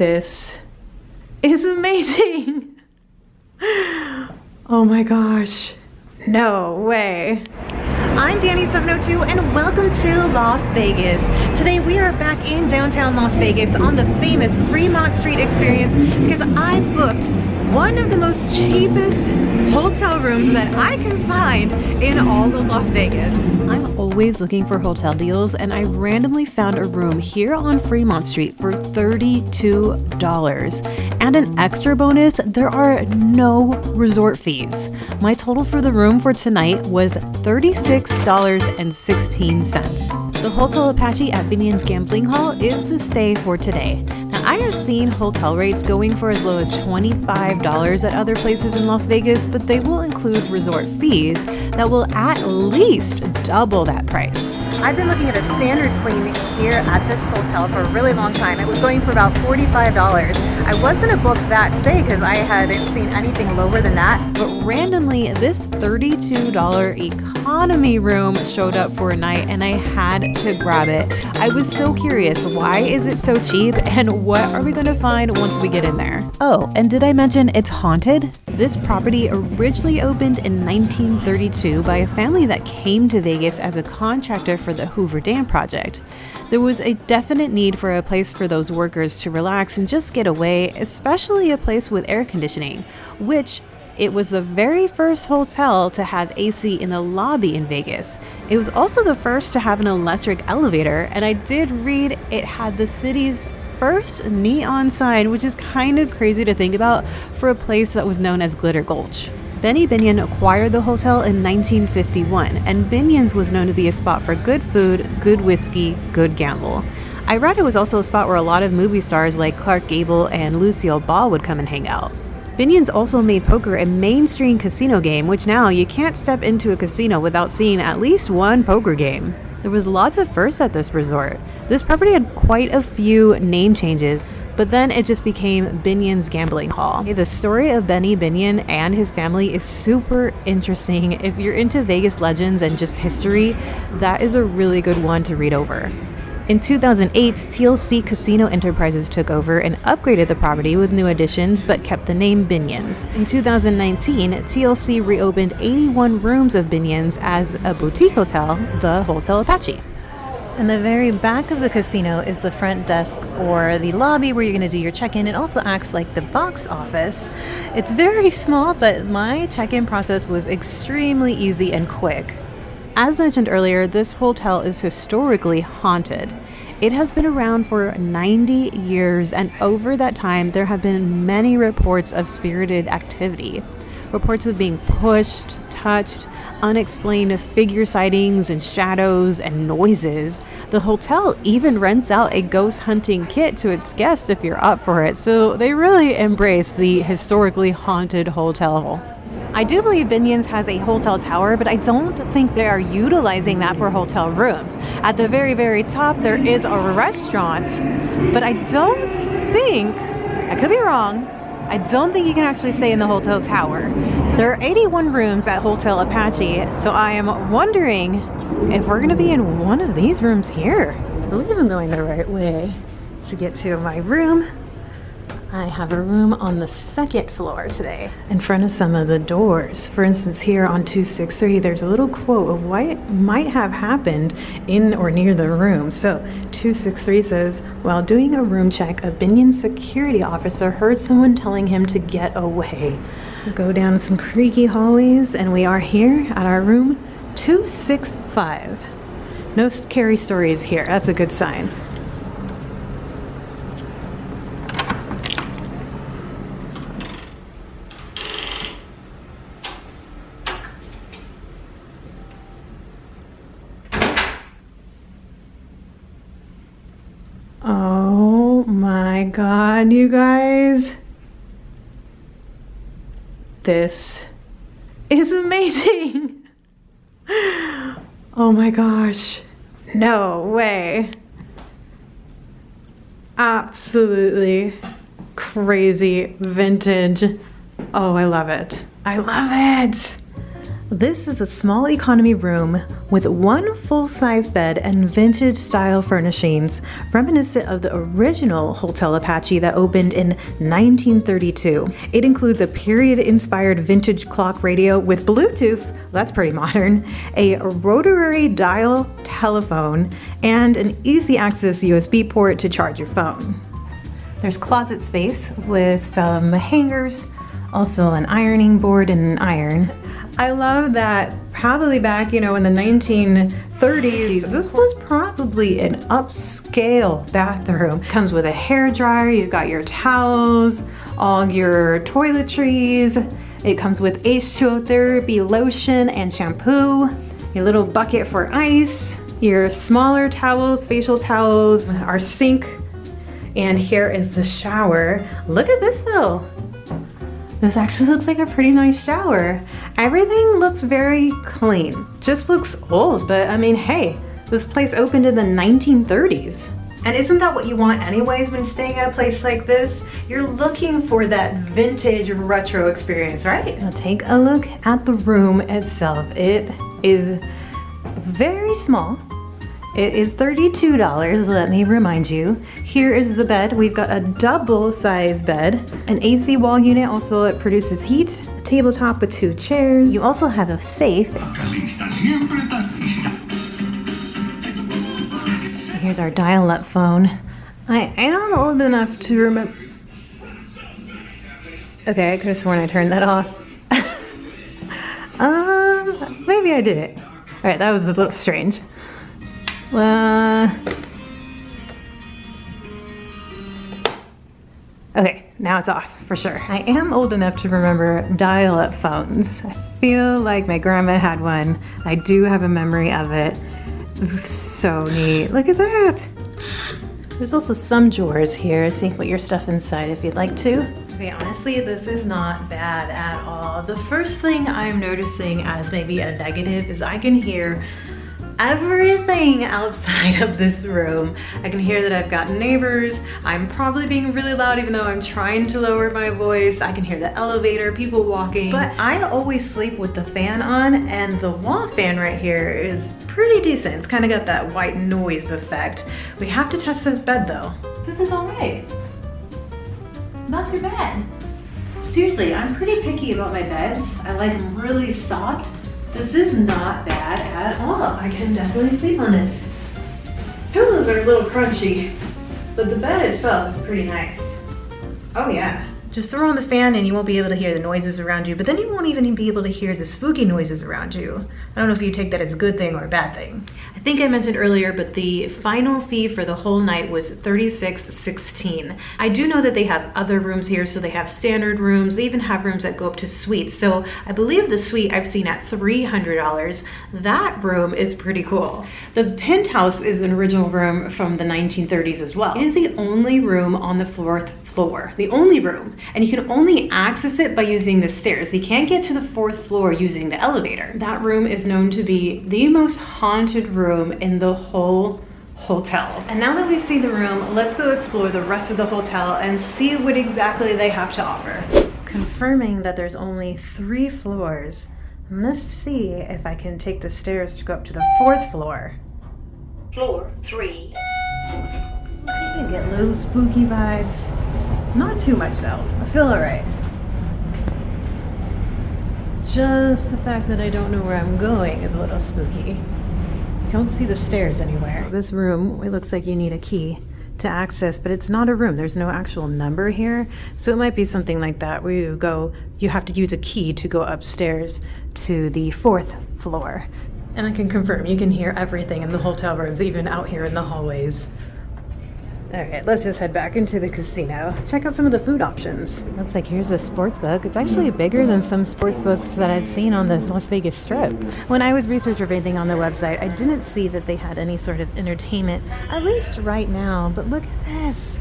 This is amazing. Oh my gosh. No way. I'm Danny702 and welcome to Las Vegas. Today we are back in downtown Las Vegas on the famous Fremont Street experience because I booked one of the most cheapest hotel rooms that I can find in all of Las Vegas. I'm always looking for hotel deals and I randomly found a room here on Fremont Street for $32. And an extra bonus, there are no resort fees. My total for the room for tonight was $36.16. The Hotel Apache at Binion's Gambling Hall is the stay for today. Now, I have seen hotel rates going for as low as $25 at other places in Las Vegas, but they will include resort fees that will at least double that price. I've been looking at a standard queen here at this hotel for a really long time. It was going for about $45. I was going to book that stay because I hadn't seen anything lower than that, but randomly this $32 economy room showed up for a night and I had to grab it. I was so curious, why is it so cheap and what are we going to find once we get in there? Oh, and did I mention it's haunted? This property originally opened in 1932 by a family that came to Vegas as a contractor for the Hoover Dam project. There was a definite need for a place for those workers to relax and just get away, especially a place with air conditioning, which it was the very first hotel to have AC in the lobby in Vegas. It was also the first to have an electric elevator, and I did read it had the city's first neon sign, which is kind of crazy to think about for a place that was known as Glitter Gulch. Benny Binion acquired the hotel in 1951, and Binion's was known to be a spot for good food, good whiskey, good gamble. I read it was also a spot where a lot of movie stars like Clark Gable and Lucille Ball would come and hang out. Binion's also made poker a mainstream casino game, which now you can't step into a casino without seeing at least one poker game. There was lots of firsts at this resort. This property had quite a few name changes, but then it just became Binion's Gambling Hall. The story of Benny Binion and his family is super interesting. If you're into Vegas legends and just history, that is a really good one to read over. In 2008, TLC Casino Enterprises took over and upgraded the property with new additions, but kept the name Binion's. In 2019, TLC reopened 81 rooms of Binion's as a boutique hotel, the Hotel Apache. In the very back of the casino is the front desk or the lobby where you're going to do your check-in. It also acts like the box office. It's very small, but my check-in process was extremely easy and quick. As mentioned earlier, this hotel is historically haunted. It has been around for 90 years, and over that time, there have been many reports of spirited activity. Reports of being pushed, touched, unexplained figure sightings and shadows and noises. The hotel even rents out a ghost hunting kit to its guests if you're up for it, so they really embrace the historically haunted hotel. I do believe Binion's has a hotel tower, but I don't think they are utilizing that for hotel rooms. At the very, very top, there is a restaurant, but I don't think, I could be wrong, I don't think you can actually stay in the hotel tower. So there are 81 rooms at Hotel Apache, so I am wondering if we're going to be in one of these rooms here. I believe I'm going the right way to get to my room. I have a room on the second floor today. In front of some of the doors, for instance, here on 263, there's a little quote of what might have happened in or near the room. So 263 says, while doing a room check, a Binion security officer heard someone telling him to get away. We'll go down some creaky hallways, and we are here at our room 265. No scary stories here. That's a good sign. Oh my God, you guys. This is amazing. Oh my gosh. No way. Absolutely crazy vintage. Oh, I love it. I love it. This is a small economy room with one full-size bed and vintage-style furnishings, reminiscent of the original Hotel Apache that opened in 1932. It includes a period-inspired vintage clock radio with Bluetooth, that's pretty modern, a rotary dial telephone, and an easy-access USB port to charge your phone. There's closet space with some hangers, also an ironing board and an iron. I love that probably back, in the 1930s, this was probably an upscale bathroom. Comes with a hair dryer, you've got your towels, all your toiletries. It comes with H2O therapy lotion and shampoo, your little bucket for ice, your smaller towels, facial towels, our sink, and here is the shower. Look at this though. This actually looks like a pretty nice shower. Everything looks very clean. Just looks old, but I mean, hey, this place opened in the 1930s. And isn't that what you want anyways when staying at a place like this? You're looking for that vintage retro experience, right? Now take a look at the room itself. It is very small. It is $32, let me remind you. Here is the bed. We've got a double-size bed, an AC wall unit, also it produces heat, a tabletop with 2 chairs. You also have a safe. Here's our dial-up phone. I am old enough to remember. Okay, I could have sworn I turned that off. Maybe I didn't. All right, that was a little strange. Okay, now it's off for sure. I am old enough to remember dial-up phones. I feel like my grandma had one. I do have a memory of it. So neat. Look at that. There's also some drawers here, so you can put your stuff inside if you'd like to. Okay, honestly, this is not bad at all. The first thing I'm noticing as maybe a negative is I can hear everything outside of this room. I can hear that I've got neighbors. I'm probably being really loud even though I'm trying to lower my voice. I can hear the elevator, people walking. But I always sleep with the fan on, and the wall fan right here is pretty decent. It's kind of got that white noise effect. We have to test this bed though. This is all right. Not too bad. Seriously, I'm pretty picky about my beds. I like them really soft. This is not bad at all. I can definitely sleep on this. Pillows are a little crunchy, but the bed itself is pretty nice. Oh yeah. Just throw on the fan and you won't be able to hear the noises around you, but then you won't even be able to hear the spooky noises around you. I don't know if you take that as a good thing or a bad thing. I think I mentioned earlier, but the final fee for the whole night was $36.16. I do know that they have other rooms here, so they have standard rooms. They even have rooms that go up to suites. So I believe the suite I've seen at $300. That room is pretty cool. The penthouse is an original room from the 1930s as well. It is the only room on the 4th floor, the only room, and you can only access it by using the stairs. You can't get to the 4th floor using the elevator. That room is known to be the most haunted room in the whole hotel. And now that we've seen the room, let's go explore the rest of the hotel and see what exactly they have to offer. Confirming that there's only 3 floors, let's see if I can take the stairs to go up to the 4th floor. Floor 3. I get little spooky vibes. Not too much though. I feel alright. Just the fact that I don't know where I'm going is a little spooky. Don't see the stairs anywhere. This room, it looks like you need a key to access, but it's not a room. There's no actual number here. So it might be something like that where you have to use a key to go upstairs to the 4th floor. And I can confirm, you can hear everything in the hotel rooms, even out here in the hallways. All right, let's just head back into the casino. Check out some of the food options. Looks like here's a sports book. It's actually bigger than some sports books that I've seen on the Las Vegas Strip. When I was researching everything on their website, I didn't see that they had any sort of entertainment, at least right now, but look at this.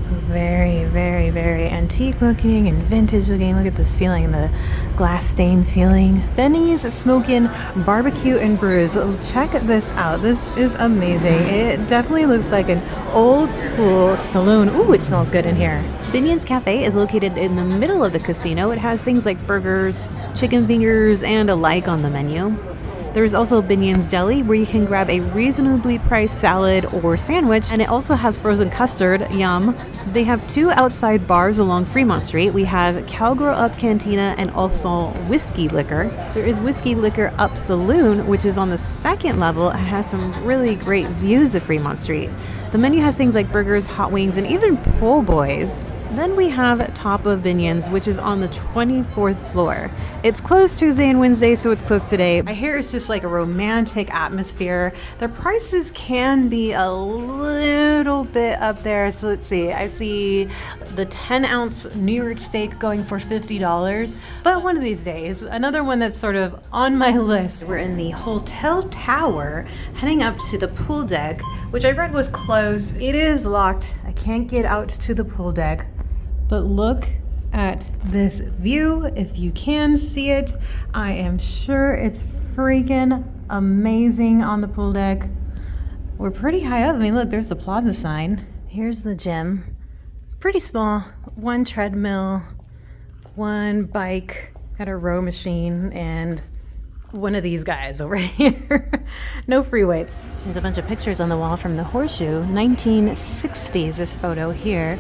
Very, very, very antique looking and vintage looking. Look at the ceiling, the glass stained ceiling. Benny's Smokin' Barbecue and Brews. Check this out. This is amazing. It definitely looks like an old school saloon. Ooh, it smells good in here. Binion's Cafe is located in the middle of the casino. It has things like burgers, chicken fingers, and a like on the menu. There's also Binion's Deli, where you can grab a reasonably priced salad or sandwich, and it also has frozen custard. Yum. They have 2 outside bars along Fremont Street. We have Cowgirl Up Cantina and also Whiskey Liquor. There is Whiskey Liquor Up Saloon, which is on the 2nd level and has some really great views of Fremont Street. The menu has things like burgers, hot wings, and even po' boys. Then we have Top of Binion's, which is on the 24th floor. It's closed Tuesday and Wednesday, so it's closed today. I hear it's just like a romantic atmosphere. The prices can be a little bit up there. So let's see. I see the 10-ounce New York steak going for $50. But one of these days, another one that's sort of on my list. We're in the hotel tower, heading up to the pool deck, which I read was closed. It is locked. I can't get out to the pool deck. But look at this view, if you can see it. I am sure it's freaking amazing on the pool deck. We're pretty high up. I mean, look, there's the plaza sign. Here's the gym. Pretty small. 1 treadmill, 1 bike, got a row machine, and one of these guys over here. No free weights. There's a bunch of pictures on the wall from the Horseshoe. 1960s, this photo here.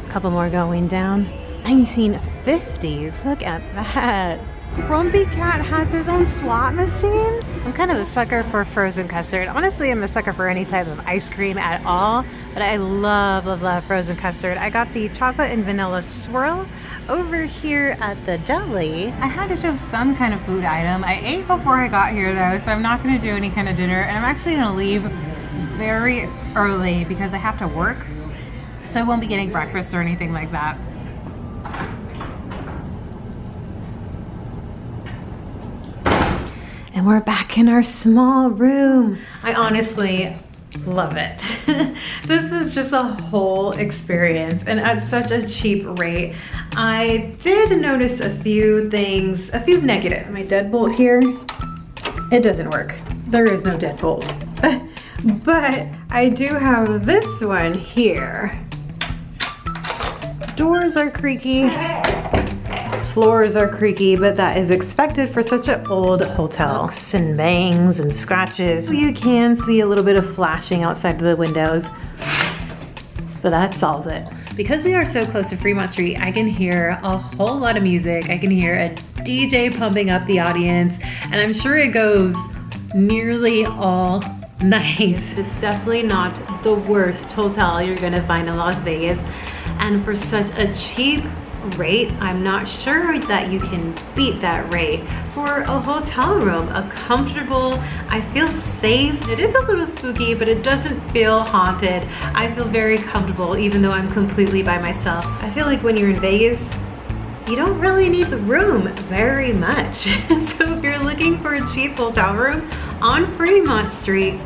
Couple more going down. 1950s. Look at that. Grumpy Cat has his own slot machine. I'm kind of a sucker for frozen custard. Honestly, I'm a sucker for any type of ice cream at all, but I love, love, love frozen custard. I got the chocolate and vanilla swirl over here at the deli. I had to show some kind of food item. I ate before I got here though, so I'm not going to do any kind of dinner, and I'm actually going to leave very early because I have to work. So I won't be getting breakfast or anything like that. And we're back in our small room. I honestly love it. This is just a whole experience and at such a cheap rate. I did notice a few things, a few negatives. My deadbolt here, it doesn't work. There is no deadbolt. But I do have this one here. Doors are creaky, floors are creaky, but that is expected for such an old hotel. Knocks and bangs and scratches. You can see a little bit of flashing outside of the windows, but that solves it. Because we are so close to Fremont Street, I can hear a whole lot of music. I can hear a DJ pumping up the audience, and I'm sure it goes nearly all night. It's definitely not the worst hotel you're gonna find in Las Vegas. And for such a cheap rate, I'm not sure that you can beat that rate for a hotel room. A comfortable, I feel safe. It is a little spooky, but it doesn't feel haunted. I feel very comfortable even though I'm completely by myself. I feel like when you're in Vegas, you don't really need the room very much. So if you're looking for a cheap hotel room on Fremont Street,